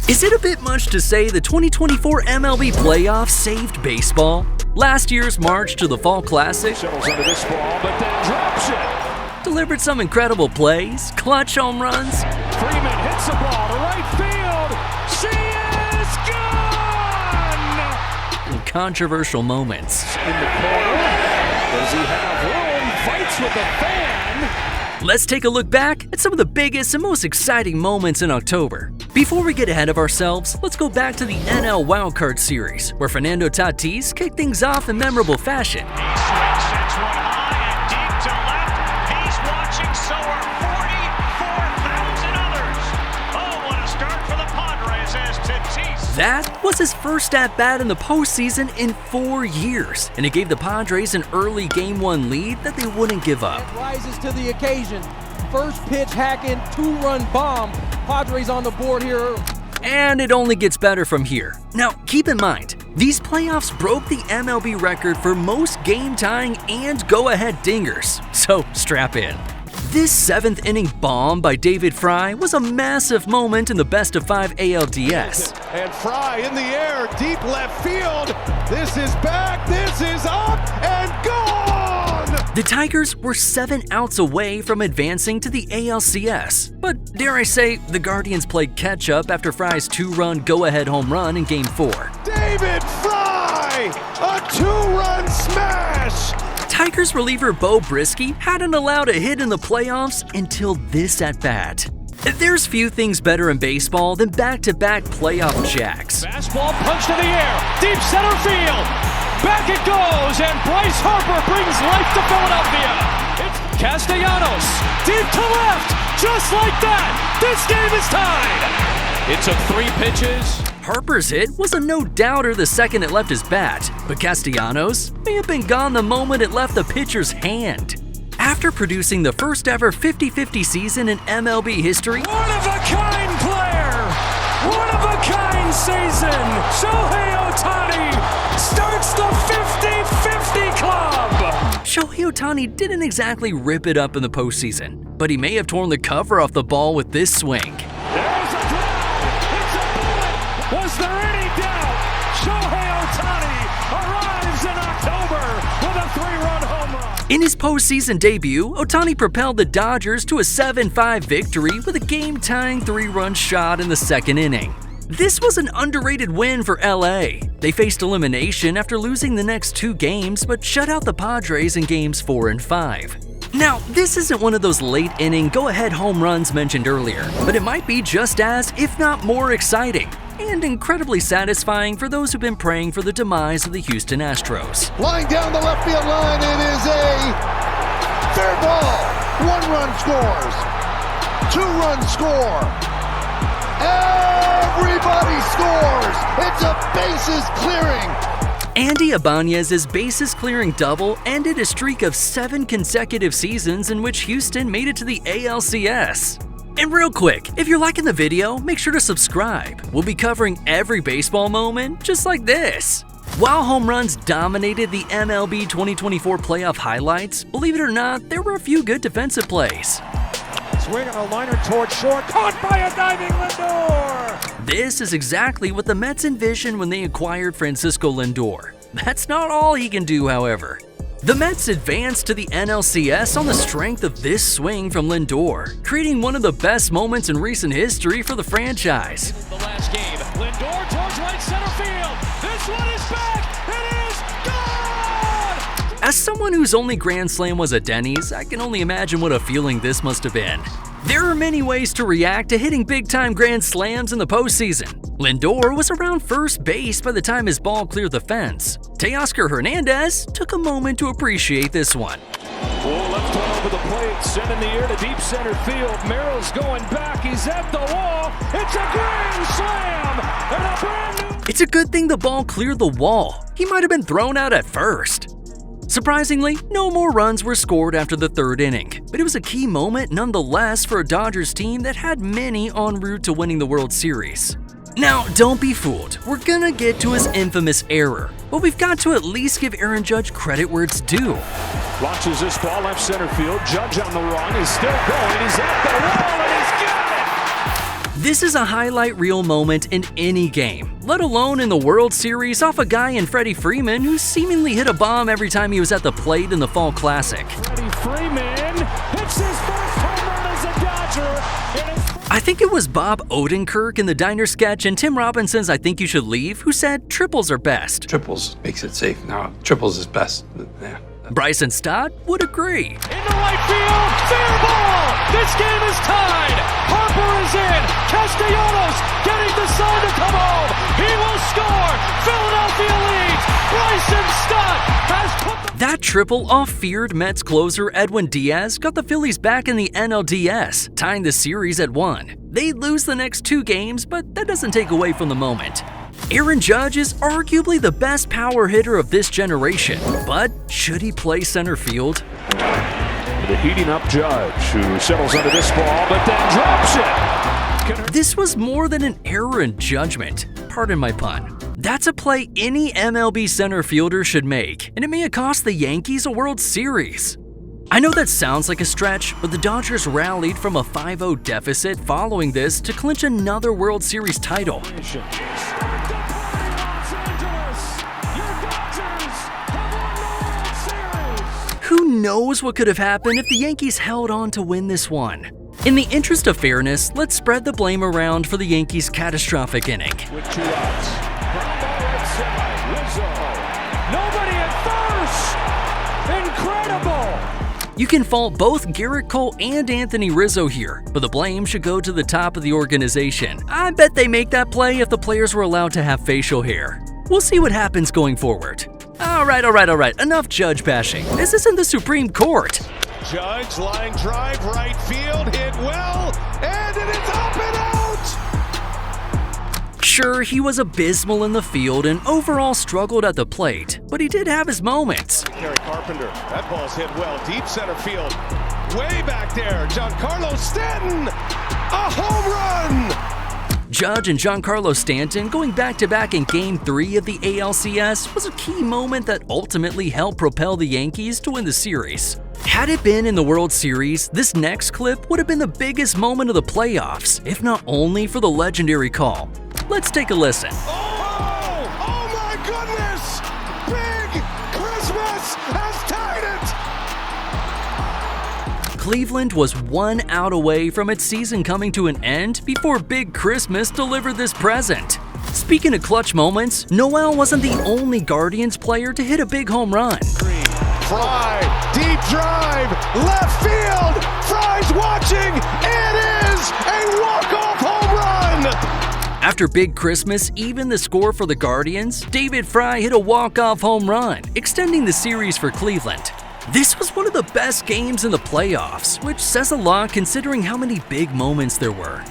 Is it a bit much to say the 2024 MLB Playoffs saved baseball? Last year's march to the Fall Classic settles under this ball, but then drops it. Delivered some incredible plays, clutch home runs. Freeman hits the ball to right field. She is gone! And controversial moments. In the corner. Does he have room? Fights with the fan. Let's take a look back at some of the biggest and most exciting moments in October. Before we get ahead of ourselves, let's go back to the NL Wildcard Series, where Fernando Tatis kicked things off in memorable fashion. He swings, sends one high and deep to left. He's watching, so are 44,000 others. Oh, what a start for the Padres as Tatis. That was his first at-bat in the postseason in 4 years, and it gave the Padres an early Game 1 lead that they wouldn't give up. It rises to the occasion. First pitch, hacking, two-run bomb. Padres on the board here. And it only gets better from here. Now, keep in mind, these playoffs broke the MLB record for most game-tying and go-ahead dingers, so strap in. This 7th-inning bomb by David Fry was a massive moment in the best-of-5 ALDS. And Fry in the air, deep left field. This is back, this is up, and gone! The Tigers were 7 outs away from advancing to the ALCS, but dare I say, the Guardians played catch-up after Fry's 2-run go-ahead home run in Game 4. David Fry, a 2-run smash! Tigers reliever Bo Brisky hadn't allowed a hit in the playoffs until this at-bat. There's few things better in baseball than back-to-back playoff jacks. Fastball punch to the air, deep center field. Back it goes, and Bryce Harper brings life to Philadelphia. It's Castellanos, deep to left, just like that. This game is tied. It took 3 pitches. Harper's hit was a no-doubter the second it left his bat, but Castellanos may have been gone the moment it left the pitcher's hand. After producing the first-ever 50-50 season in MLB history, One-of-a-kind player, one-of-a-kind season. Shohei Ohtani starts the 50-50 club. Shohei Ohtani didn't exactly rip it up in the postseason, but he may have torn the cover off the ball with this swing. There's a drive. It's a bullet. Was there any doubt? Shohei Ohtani arrives in October with a 3-run home run. In his postseason debut, Ohtani propelled the Dodgers to a 7-5 victory with a game-tying 3-run shot in the second inning. This was an underrated win for LA. They faced elimination after losing the next 2 games, but shut out the Padres in games 4 and 5. Now, this isn't one of those late-inning go-ahead home runs mentioned earlier, but it might be just as, if not more exciting, and incredibly satisfying for those who've been praying for the demise of the Houston Astros. Line down the left field line, it is a fair ball. 1-run scores. 2-run score. Everybody scores. It's a bases clearing. Andy Ibanez's bases-clearing double ended a streak of 7 consecutive seasons in which Houston made it to the ALCS. And real quick, if you're liking the video, make sure to subscribe. We'll be covering every baseball moment just like this. While home runs dominated the MLB 2024 playoff highlights, believe it or not, there were a few good defensive plays. Swing on a liner toward short, caught by a diving Lindor. This is exactly what the Mets envisioned when they acquired Francisco Lindor. That's not all he can do, however. The Mets advanced to the NLCS on the strength of this swing from Lindor, creating one of the best moments in recent history for the franchise. The last game, Lindor towards right center field. This one is back. It is gone. As someone whose only Grand Slam was at Denny's, I can only imagine what a feeling this must have been. There are many ways to react to hitting big-time Grand Slams in the postseason. Lindor was around first base by the time his ball cleared the fence. Teoscar Hernandez took a moment to appreciate this one. Oh, left one over the plate, sent in the air to deep center field. Merrill's going back, he's at the wall. It's a grand slam! And a brand new... It's a good thing the ball cleared the wall. He might have been thrown out at first. Surprisingly, no more runs were scored after the 3rd inning, but it was a key moment nonetheless for a Dodgers team that had many en route to winning the World Series. Now, don't be fooled, we're gonna get to his infamous error, but we've got to at least give Aaron Judge credit where it's due. Launches this ball left center field, Judge on the run, is still going, he's at the wall, and he's got it! This is a highlight reel moment in any game, let alone in the World Series off a guy in Freddie Freeman who seemingly hit a bomb every time he was at the plate in the Fall Classic. Freddie Freeman hits his first home run as a Dodger. I think it was Bob Odenkirk in the Diner sketch and Tim Robinson's I Think You Should Leave who said triples are best. Triples makes it safe. No, triples is best. Yeah. Bryson Stott would agree. In the right field, fair ball! This game is tied! Harper is in! Castellanos getting the sign to come home! He will score! Philadelphia leads! Bryson Stott has put the... That triple off feared Mets closer Edwin Diaz got the Phillies back in the NLDS, tying the series at 1. They'd lose the next 2 games, but that doesn't take away from the moment. Aaron Judge is arguably the best power hitter of this generation, but should he play center field? The heating up Judge, who settles under this ball, but then drops it. This was more than an error in judgment, pardon my pun. That's a play any MLB center fielder should make, and it may have cost the Yankees a World Series. I know that sounds like a stretch, but the Dodgers rallied from a 5-0 deficit following this to clinch another World Series title. Who knows what could have happened if the Yankees held on to win this one? In the interest of fairness, let's spread the blame around for the Yankees' catastrophic inning. With 2 outs. Ground ball right side. Rizzo. Nobody at first. Incredible. You can fault both Garrett Cole and Anthony Rizzo here, but the blame should go to the top of the organization. I bet they make that play if the players were allowed to have facial hair. We'll see what happens going forward. All right. Enough Judge bashing. This isn't the Supreme Court. Judge, line drive, right field, hit well, and it is up and out! Sure, he was abysmal in the field and overall struggled at the plate, but he did have his moments. Gary Carpenter, that ball's hit well, deep center field. Way back there, Giancarlo Stanton, a home run! Judge and Giancarlo Stanton going back-to-back in Game 3 of the ALCS was a key moment that ultimately helped propel the Yankees to win the series. Had it been in the World Series, this next clip would have been the biggest moment of the playoffs, if not only for the legendary call. Let's take a listen. Oh my goodness! Big Christmas has tied it! Cleveland was 1 out away from its season coming to an end before Big Christmas delivered this present. Speaking of clutch moments, Noel wasn't the only Guardians player to hit a big home run. Fry, deep drive, left field, Fry's watching, it is a walk-off home run! After Big Christmas evened the score for the Guardians, David Fry hit a walk-off home run, extending the series for Cleveland. This was one of the best games in the playoffs, which says a lot considering how many big moments there were.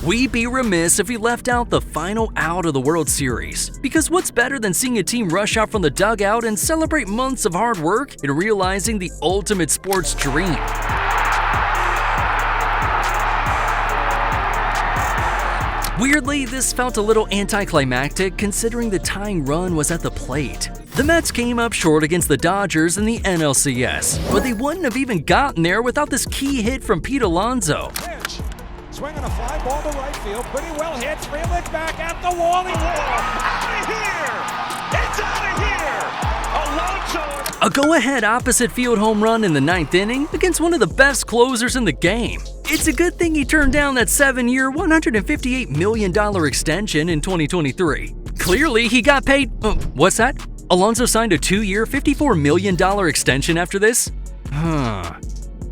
We'd be remiss if we left out the final out of the World Series, because what's better than seeing a team rush out from the dugout and celebrate months of hard work and realizing the ultimate sports dream? Weirdly, this felt a little anticlimactic considering the tying run was at the plate. The Mets came up short against the Dodgers in the NLCS, but they wouldn't have even gotten there without this key hit from Pete Alonso. Pitch. Swing on a fly ball to right field, pretty well hit, reel it back at the wall. Out of here! It's out of here! Alonso! A go-ahead opposite field home run in the 9th inning against one of the best closers in the game. It's a good thing he turned down that 7-year, $158 million extension in 2023. Clearly, he got paid. What's that? Alonso signed a 2-year, $54 million extension after this?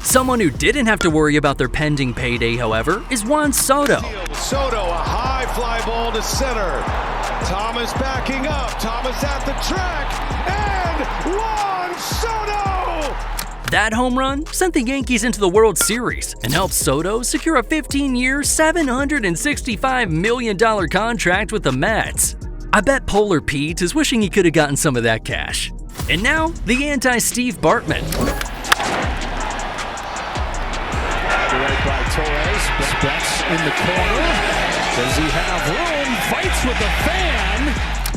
Someone who didn't have to worry about their pending payday, however, is Juan Soto. Soto, a high fly ball to center. Thomas backing up. Thomas at the track. And Juan Soto! That home run sent the Yankees into the World Series and helped Soto secure a 15-year, $765 million contract with the Mets. I bet Polar Pete is wishing he could have gotten some of that cash. And now, the anti-Steve Bartman. Right by Torres, bats in the corner. Does he have room? Fights with the fan.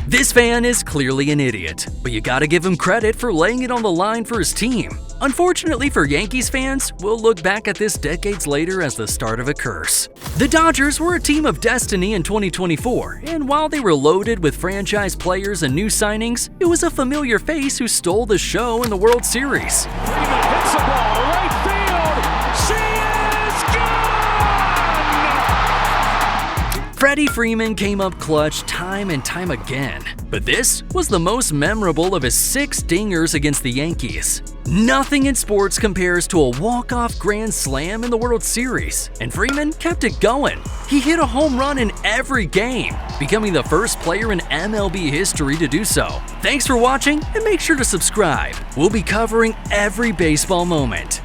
This fan is clearly an idiot, but you gotta give him credit for laying it on the line for his team. Unfortunately for Yankees fans, we'll look back at this decades later as the start of a curse. The Dodgers were a team of destiny in 2024, and while they were loaded with franchise players and new signings, it was a familiar face who stole the show in the World Series. Freeman hits the ball to right field. She is gone! Freddie Freeman came up clutch time and time again, but this was the most memorable of his 6 dingers against the Yankees. Nothing in sports compares to a walk-off grand slam in the World Series, and Freeman kept it going. He hit a home run in every game, becoming the first player in MLB history to do so. Thanks for watching, and make sure to subscribe. We'll be covering every baseball moment.